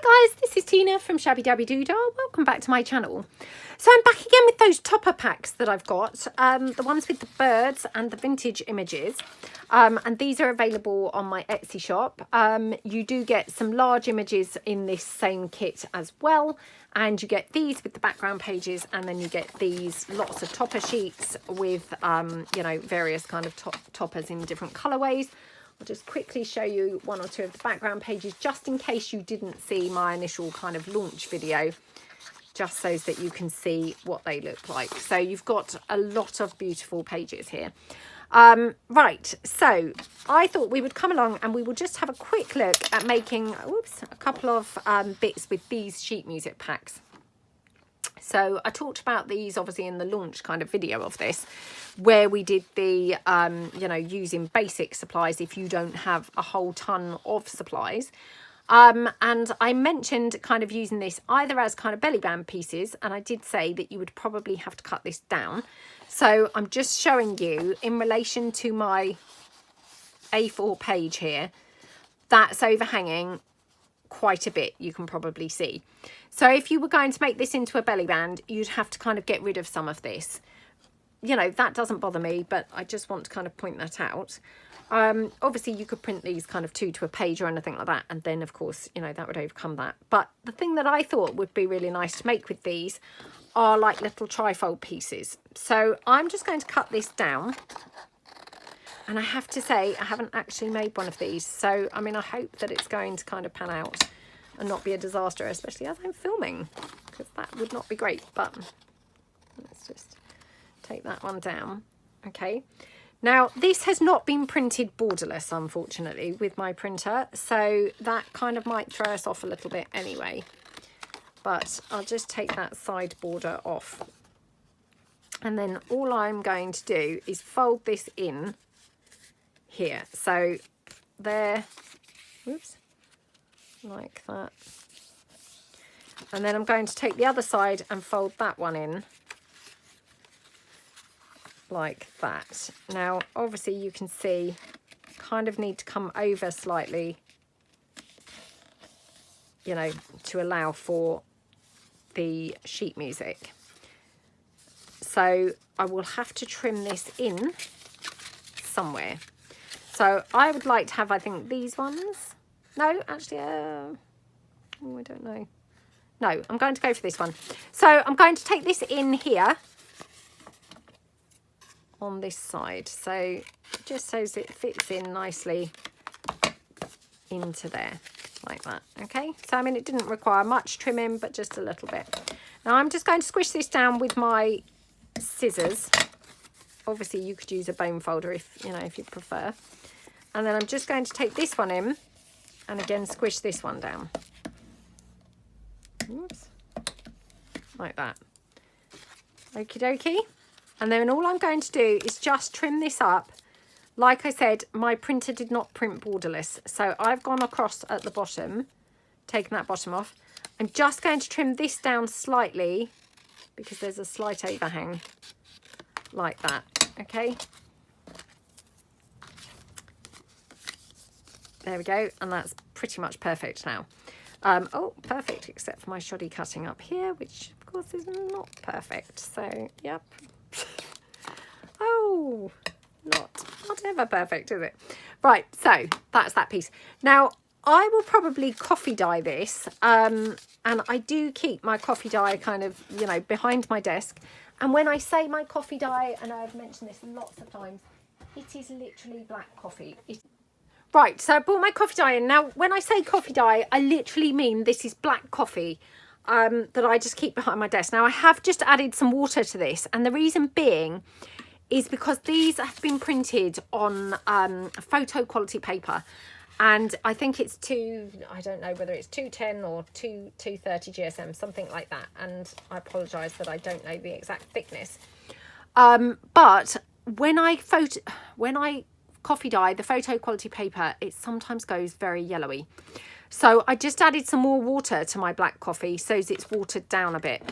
Hi guys, this is Tina from Shabbydabbydoodah. Welcome back to my channel. So I'm back again with those topper packs that I've got, the ones with the birds and the vintage images, and these are available on my Etsy shop. You do get some large images in this same kit as well, and you get these with the background pages, and then you get these lots of topper sheets with you know, various kind of toppers in different colorways. I'll just quickly show you one or two of the background pages just in case you didn't see my initial kind of launch video, just so that you can see what they look like. So you've got a lot of beautiful pages here. Right, so I thought we would come along and we will just have a quick look at making a couple of bits with these sheet music packs. So I talked about these obviously in the launch kind of video of this, where we did the, you know, using basic supplies if you don't have a whole ton of supplies. And I mentioned kind of using this either as kind of belly band pieces, and I did say that you would probably have to cut this down. So I'm just showing you in relation to my A4 page here, that's overhanging quite a bit, you can probably see. So if you were going to make this into a belly band, you'd have to kind of get rid of some of this. You know, that doesn't bother me, but I just want to kind of point that out. Obviously you could print these kind of 2 to a page or anything like that, and then of course, you know, that would overcome that. But the thing that I thought would be really nice to make with these are like little trifold pieces. So I'm just going to cut this down. And I have to say, I haven't actually made one of these. So, I mean, I hope that it's going to kind of pan out and not be a disaster, especially as I'm filming, because that would not be great. But let's just take that one down. Okay. Now, this has not been printed borderless, unfortunately, with my printer. So that kind of might throw us off a little bit anyway. But I'll just take that side border off. And then all I'm going to do is fold this in here. So there, whoops, like that. And then I'm going to take the other side and fold that one in like that. Now, obviously you can see, kind of need to come over slightly, you know, to allow for the sheet music. So I will have to trim this in somewhere. So I would like to have, I think, these ones. No, actually, oh, I don't know. No, I'm going to go for this one. So I'm going to take this in here on this side. So just so it fits in nicely into there, like that. Okay, so I mean, it didn't require much trimming, but just a little bit. Now I'm just going to squish this down with my scissors. Obviously, you could use a bone folder if, you know, if you prefer. And then I'm just going to take this one in and again squish this one down. Oops. Like that. Okie dokie. And then all I'm going to do is just trim this up. Like I said, my printer did not print borderless. So I've gone across at the bottom, taken that bottom off. I'm just going to trim this down slightly because there's a slight overhang like that. Okay. There we go, and that's pretty much perfect now. Oh, perfect, except for my shoddy cutting up here, which of course is not perfect. So, yep. Oh, not ever perfect, is it? Right, so that's that piece. Now, I will probably coffee dye this, and I do keep my coffee dye kind of, you know, behind my desk. And when I say my coffee dye, and I've mentioned this lots of times, it is literally black coffee. Right, so I brought my coffee dye in. Now, when I say coffee dye, I literally mean this is black coffee that I just keep behind my desk. Now, I have just added some water to this, and the reason being is because these have been printed on photo quality paper, and I think it's I don't know whether it's 210 or 230 GSM, something like that, and I apologise that I don't know the exact thickness. But when I coffee dye the photo quality paper, it sometimes goes very yellowy. So I just added some more water to my black coffee so it's watered down a bit,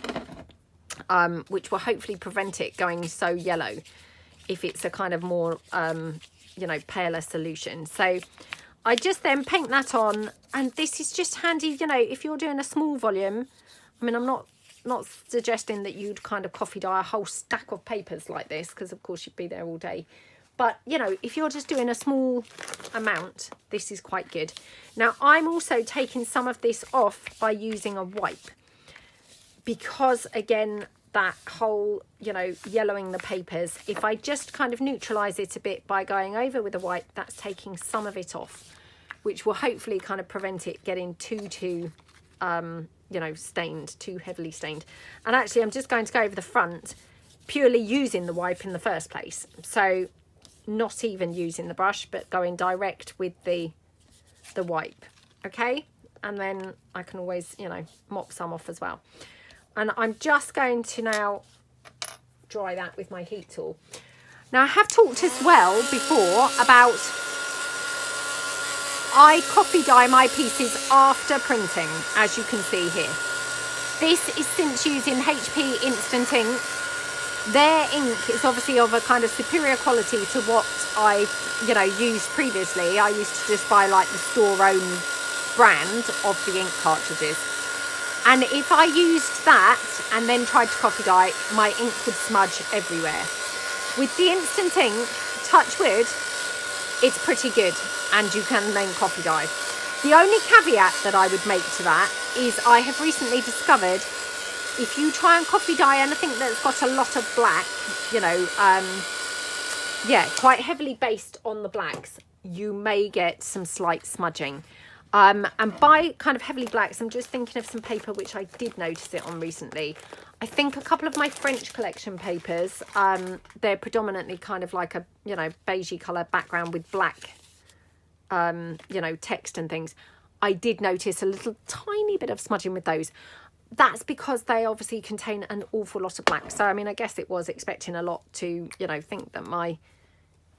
which will hopefully prevent it going so yellow if it's a kind of more, you know, paler solution. So I just then paint that on, and this is just handy, you know, if you're doing a small volume. I mean, I'm not suggesting that you'd kind of coffee dye a whole stack of papers like this, because of course you'd be there all day. But, you know, if you're just doing a small amount, this is quite good. Now, I'm also taking some of this off by using a wipe. Because, again, that whole, you know, yellowing the papers, if I just kind of neutralise it a bit by going over with a wipe, that's taking some of it off, which will hopefully kind of prevent it getting too you know, stained, too heavily stained. And actually, I'm just going to go over the front purely using the wipe in the first place. So not even using the brush, but going direct with the wipe. Okay, and then I can always, you know, mop some off as well. And I'm just going to now dry that with my heat tool. Now, I have talked as well before about I coffee dye my pieces after printing, as you can see here. This is since using HP Instant Ink. Their ink is obviously of a kind of superior quality to what I, you know, used previously. I used to just buy like the store-owned brand of the ink cartridges. And if I used that and then tried to coffee dye, my ink would smudge everywhere. With the Instant Ink, touch wood, it's pretty good, and you can then coffee dye. The only caveat that I would make to that is I have recently discovered if you try and coffee dye anything that's got a lot of black, you know, yeah, quite heavily based on the blacks, you may get some slight smudging. And by kind of heavily blacks, I'm just thinking of some paper which I did notice it on recently. I think a couple of my French collection papers, they're predominantly kind of like a, you know, beigey colour background with black, you know, text and things. I did notice a little tiny bit of smudging with those. That's because they obviously contain an awful lot of black. So, I mean, I guess it was expecting a lot to, you know, think that my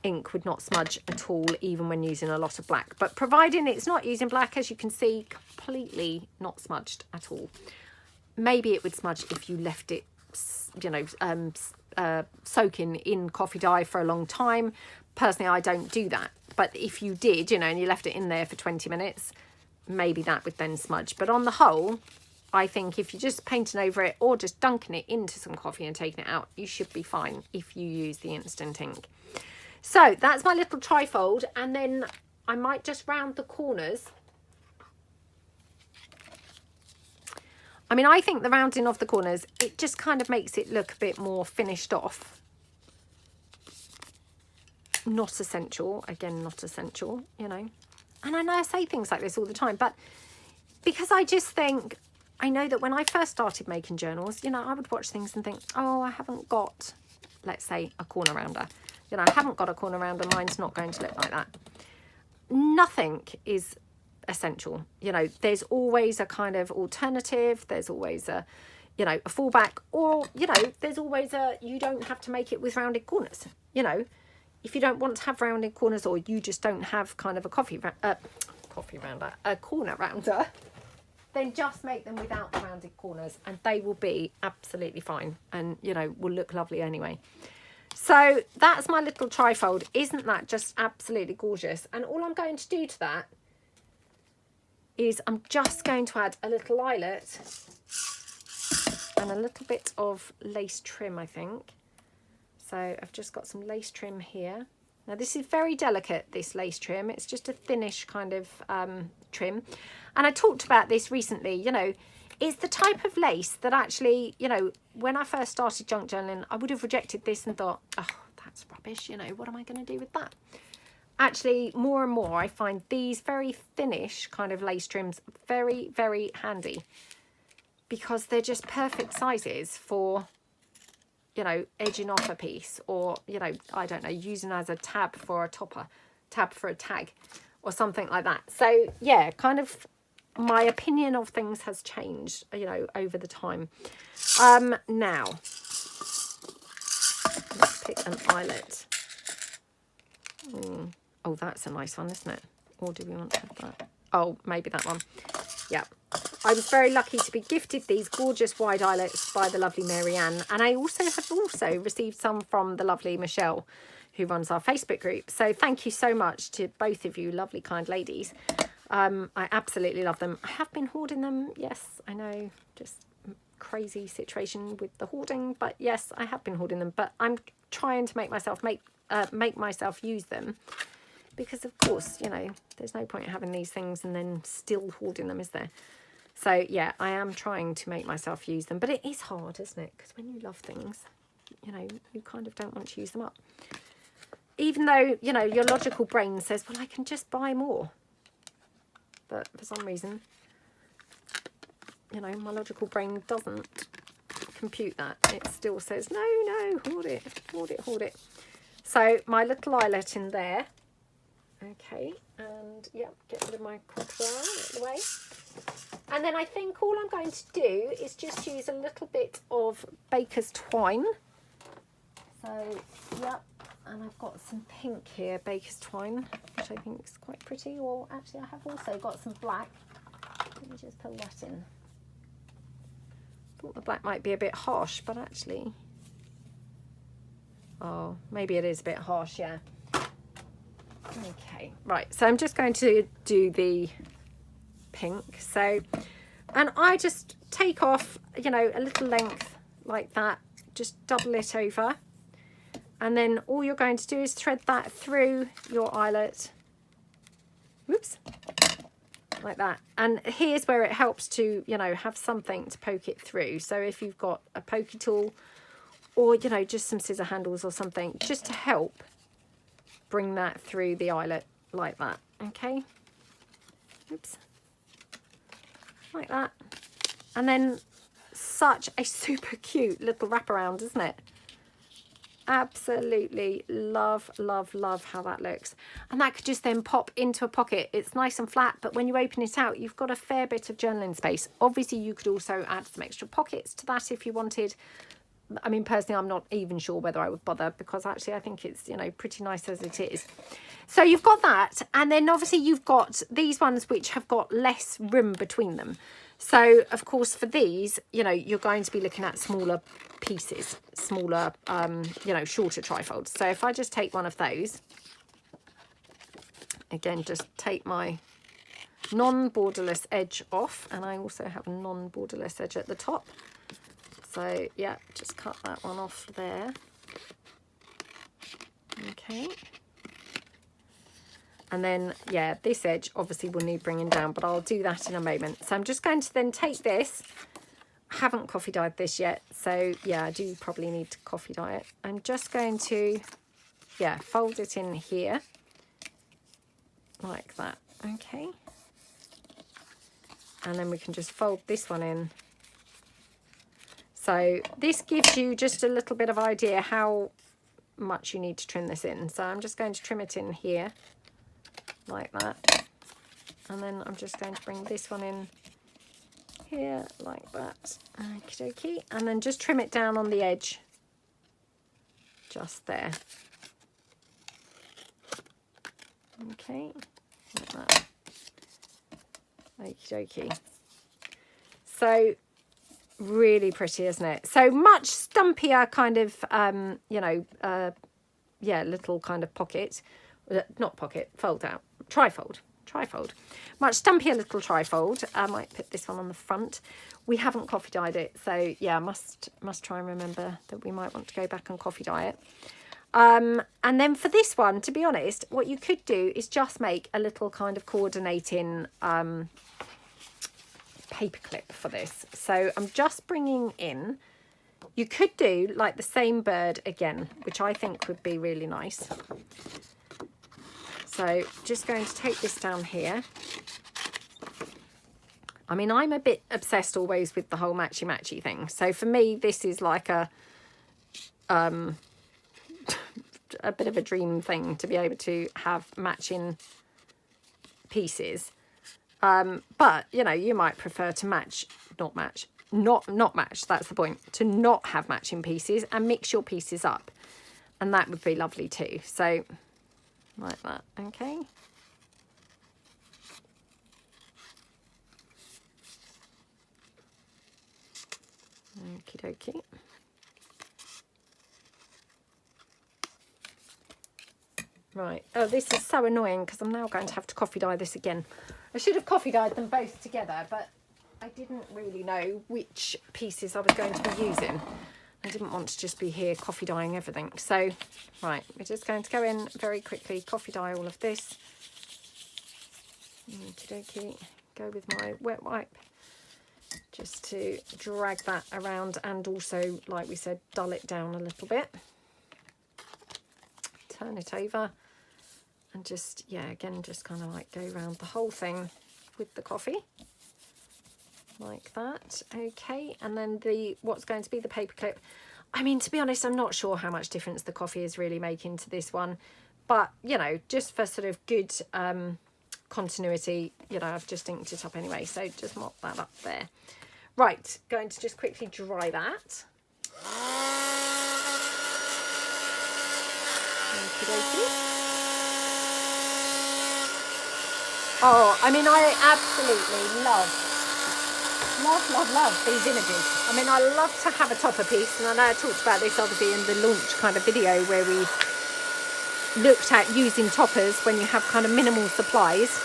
ink would not smudge at all, even when using a lot of black. But providing it's not using black, as you can see, completely not smudged at all. Maybe it would smudge if you left it, you know, soaking in coffee dye for a long time. Personally, I don't do that. But if you did, you know, and you left it in there for 20 minutes, maybe that would then smudge. But on the whole, I think if you're just painting over it or just dunking it into some coffee and taking it out, you should be fine if you use the Instant Ink. So that's my little trifold, and then I might just round the corners. I mean, I think the rounding of the corners, it just kind of makes it look a bit more finished off. Not essential, again, not essential, you know. And I know I say things like this all the time, but because I just think, I know that when I first started making journals, you know, I would watch things and think, oh, I haven't got, let's say, a corner rounder. You know, I haven't got a corner rounder, mine's not going to look like that. Nothing is essential. You know, there's always a kind of alternative. There's always a, you know, a fallback, or, you know, there's always a, you don't have to make it with rounded corners. You know, if you don't want to have rounded corners, or you just don't have kind of a a corner rounder, then just make them without the rounded corners, and they will be absolutely fine, and, you know, will look lovely anyway. So that's my little trifold. Isn't that just absolutely gorgeous? And all I'm going to do to that is I'm just going to add a little eyelet and a little bit of lace trim, I think. So I've just got some lace trim here. Now this is very delicate, this lace trim. It's just a thinnish kind of trim. And I talked about this recently, you know, it's the type of lace that actually, you know, when I first started junk journaling, I would have rejected this and thought, oh, that's rubbish, you know, what am I going to do with that? Actually, more and more, I find these very thinnish kind of lace trims very, very handy, because they're just perfect sizes for, you know, edging off a piece, or, you know, I don't know, using as a tab for a topper, tab for a tag, or something like that. So, yeah, kind of my opinion of things has changed, you know, over the time. Now, let's pick an eyelet. Oh, that's a nice one, isn't it? Or do we want to have that? Oh, maybe that one. Yeah. I was very lucky to be gifted these gorgeous wide eyelets by the lovely Mary Ann. And I also have received some from the lovely Michelle, who runs our Facebook group. So thank you so much to both of you, lovely, kind ladies. I absolutely love them. I have been hoarding them. Yes, I know, just crazy situation with the hoarding, but yes, I have been hoarding them, but I'm trying to make myself use them, because of course, you know, there's no point in having these things and then still hoarding them, is there? So yeah, I am trying to make myself use them, but it is hard, isn't it? Because when you love things, you know, you kind of don't want to use them up, even though, you know, your logical brain says, well, I can just buy more. But for some reason, you know, my logical brain doesn't compute that. It still says, no, hoard it, hoard it, hoard it. So my little eyelet in there. Okay, and yeah, get rid of my crocodile out of the way. And then I think all I'm going to do is just use a little bit of baker's twine. So, yeah, and I've got some pink here, baker's twine, which I think is quite pretty. Or actually, I have also got some black. Let me just pull that in. Thought the black might be a bit harsh, but actually, oh, maybe it is a bit harsh, yeah. Okay, right, so I'm just going to do the pink. So, and I just take off, you know, a little length like that, just double it over, and then all you're going to do is thread that through your eyelet. Whoops. Like that. And here's where it helps to, you know, have something to poke it through. So if you've got a pokey tool, or, you know, just some scissor handles or something, just to help bring that through the eyelet like that. Okay. Oops. Like that. And then such a super cute little wraparound, isn't it? Absolutely love, love, love how that looks. And that could just then pop into a pocket. It's nice and flat, but when you open it out, you've got a fair bit of journaling space. Obviously, you could also add some extra pockets to that if you wanted. I mean, personally, I'm not even sure whether I would bother, because actually I think it's, you know, pretty nice as it is. So you've got that. And then obviously you've got these ones which have got less room between them. So, of course, for these, you know, you're going to be looking at smaller pieces, smaller, you know, shorter trifolds. So if I just take one of those, again, just take my non-borderless edge off. And I also have a non-borderless edge at the top. So, yeah, just cut that one off there. Okay. And then, yeah, this edge obviously will need bringing down, but I'll do that in a moment. So I'm just going to then take this. I haven't coffee dyed this yet, so yeah, I do probably need to coffee dye it. I'm just going to, yeah, fold it in here like that. Okay. And then we can just fold this one in. So this gives you just a little bit of idea how much you need to trim this in. So I'm just going to trim it in here like that. And then I'm just going to bring this one in here like that. Okie dokie. And then just trim it down on the edge. Just there. Okay. Like that. Okie dokie. So really pretty, isn't it? So much stumpier kind of, you know, yeah, little kind of pocket. Not pocket, fold out. Trifold. Much stumpier little trifold. I might put this one on the front. We haven't coffee dyed it, so yeah, must try and remember that we might want to go back and coffee dye it. And then for this one, to be honest, what you could do is just make a little kind of coordinating paper clip for this. So I'm just bringing in, you could do like the same bird again, which I think would be really nice. So just going to take this down here. I mean, I'm a bit obsessed always with the whole matchy thing. So for me, this is like a bit of a dream thing to be able to have matching pieces. But, you know, you might prefer to not match, that's the point, to not have matching pieces and mix your pieces up. And that would be lovely too. So, like that, okay. Okie dokie. Right. Oh, this is so annoying because I'm now going to have to coffee dye this again. I should have coffee dyed them both together, but I didn't really know which pieces I was going to be using. I didn't want to just be here coffee dyeing everything. So, right, we're just going to go in very quickly, coffee dye all of this. Okie dokie. Go with my wet wipe just to drag that around and also, like we said, dull it down a little bit. Turn it over and just, yeah, again, just kind of like go around the whole thing with the coffee. Like that. Okay, and then what's going to be the paper clip. I mean, to be honest, I'm not sure how much difference the coffee is really making to this one, but you know, just for sort of good continuity, you know, I've just inked it up anyway, so just mop that up there. Right, going to just quickly dry that. Oh, I mean, I absolutely love these images. I mean, I love to have a topper piece, and I know I talked about this obviously in the launch kind of video where we looked at using toppers when you have kind of minimal supplies.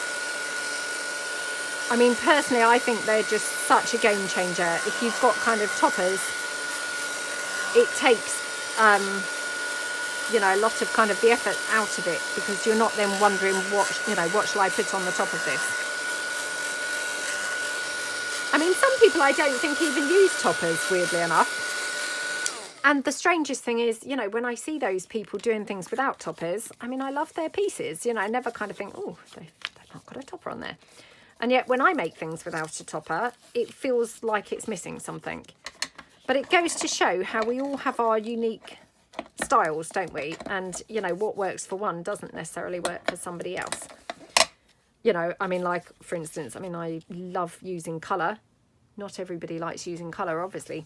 I mean, personally, I think they're just such a game changer. If you've got kind of toppers, it takes you know, a lot of kind of the effort out of it, because you're not then wondering what shall I put on the top of this. I mean, some people I don't think even use toppers, weirdly enough. And the strangest thing is, you know, when I see those people doing things without toppers, I mean, I love their pieces. You know, I never kind of think, oh, they've not got a topper on there. And yet when I make things without a topper, it feels like it's missing something. But it goes to show how we all have our unique styles, don't we? And, you know, what works for one doesn't necessarily work for somebody else. You know, I mean, like, for instance, I mean, I love using colour. Not everybody likes using colour, obviously.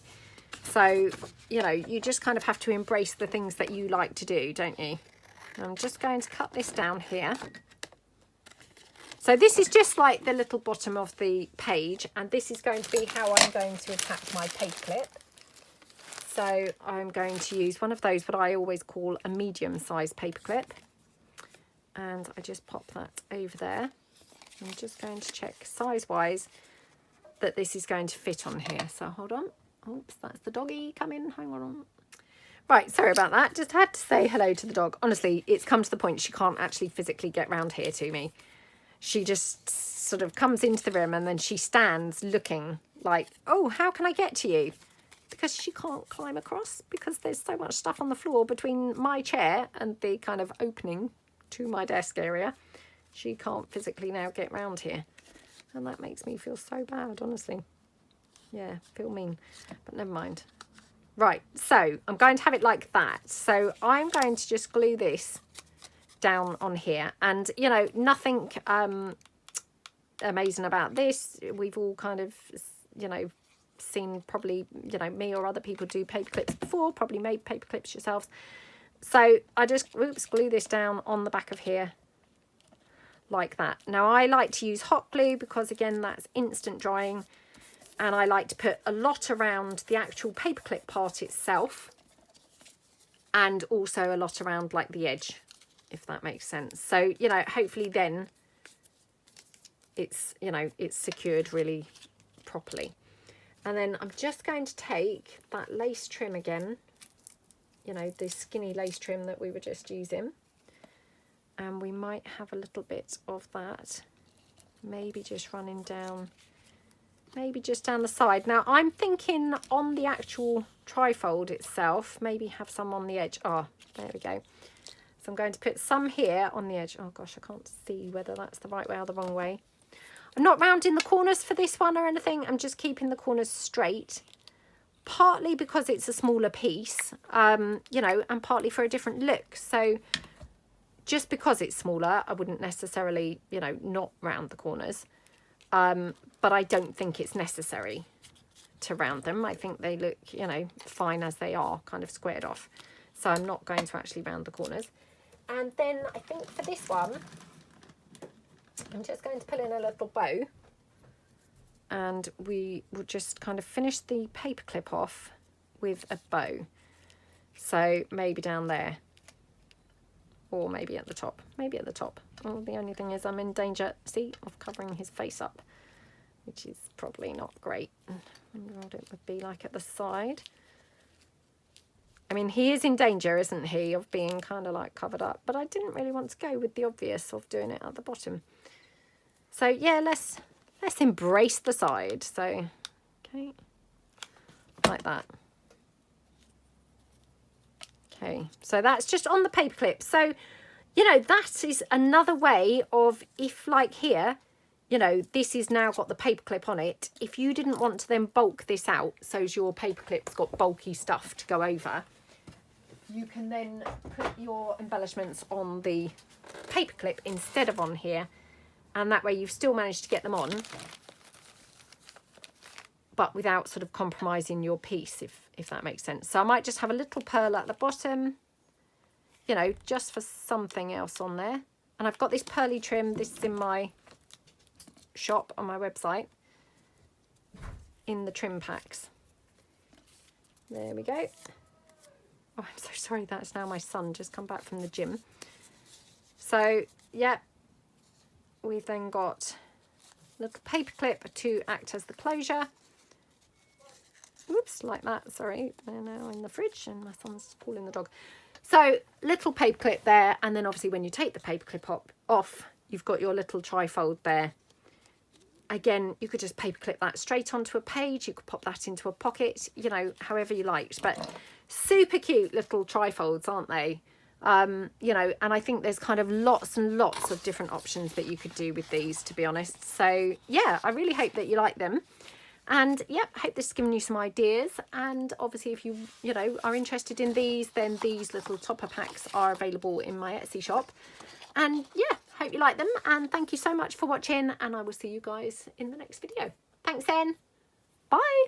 So, you know, you just kind of have to embrace the things that you like to do, don't you? I'm just going to cut this down here. So this is just like the little bottom of the page, and this is going to be how I'm going to attach my paper clip. So I'm going to use one of those, what I always call a medium-sized paper clip. And I just pop that over there. I'm just going to check size-wise that this is going to fit on here. So hold on. Oops, that's the doggy coming. Hang on. Right, sorry about that. Just had to say hello to the dog. Honestly, it's come to the point she can't actually physically get round here to me. She just sort of comes into the room and then she stands looking like, oh, how can I get to you? Because she can't climb across, because there's so much stuff on the floor between my chair and the kind of opening to my desk area. She can't physically now get round here. And that makes me feel so bad, honestly. Yeah, feel mean, but never mind. Right, so I'm going to have it like that. So I'm going to just glue this down on here. And, you know, nothing amazing about this. We've all kind of, you know, seen probably, you know, me or other people do paper clips before, probably made paper clips yourselves. So I just, glue this down on the back of here like that. Now I like to use hot glue because, again, that's instant drying. And I like to put a lot around the actual paperclip part itself, and also a lot around like the edge, if that makes sense. So, you know, hopefully then it's, you know, it's secured really properly. And then I'm just going to take that lace trim again, you know, the skinny lace trim that we were just using. And we might have a little bit of that, maybe just running down, maybe just down the side. Now I'm thinking on the actual trifold itself, maybe have some on the edge. Oh, there we go. So I'm going to put some here on the edge. Oh gosh, I can't see whether that's the right way or the wrong way. I'm not rounding the corners for this one or anything. I'm just keeping the corners straight, partly because it's a smaller piece, you know, and partly for a different look. So just because it's smaller, I wouldn't necessarily, you know, not round the corners. But I don't think it's necessary to round them. I think they look, you know, fine as they are, kind of squared off. So I'm not going to actually round the corners. And then I think for this one, I'm just going to pull in a little bow. And we will just kind of finish the paper clip off with a bow. So maybe down there. or maybe at the top. Maybe at the top. Oh, the only thing is I'm in danger, see, of covering his face up, which is probably not great. I wonder what it would be like at the side. I mean, he is in danger, isn't he, of being kind of like covered up, but I didn't really want to go with the obvious of doing it at the bottom. So yeah, let's embrace the side. So, okay, like that. Okay, so that's just on the paper clip. So, you know, that is another way of, if like here, you know, this is now got the paper clip on it. If you didn't want to then bulk this out, so your paper clip's got bulky stuff to go over, you can then put your embellishments on the paper clip instead of on here, and that way you've still managed to get them on, but without sort of compromising your piece, if that makes sense. So I might just have a little pearl at the bottom, you know, just for something else on there. And I've got this pearly trim. This is in my shop on my website in the trim packs. There we go. Oh, I'm so sorry, that's now my son just come back from the gym. So yeah, we've then got a little paper clip to act as the closure. Oops, like that, sorry, they're now in the fridge and my son's pulling the dog. So little paper clip there, and then obviously when you take the paper clip off, you've got your little trifold there. Again, you could just paper clip that straight onto a page, you could pop that into a pocket, you know, however you liked, but super cute little trifolds, aren't they? You know, and I think there's kind of lots and lots of different options that you could do with these, to be honest. So yeah, I really hope that you like them. And yeah, I hope this has given you some ideas. And obviously if you know, are interested in these, then these little topper packs are available in my Etsy shop. And yeah, hope you like them, and thank you so much for watching, and I will see you guys in the next video. Thanks then. Bye.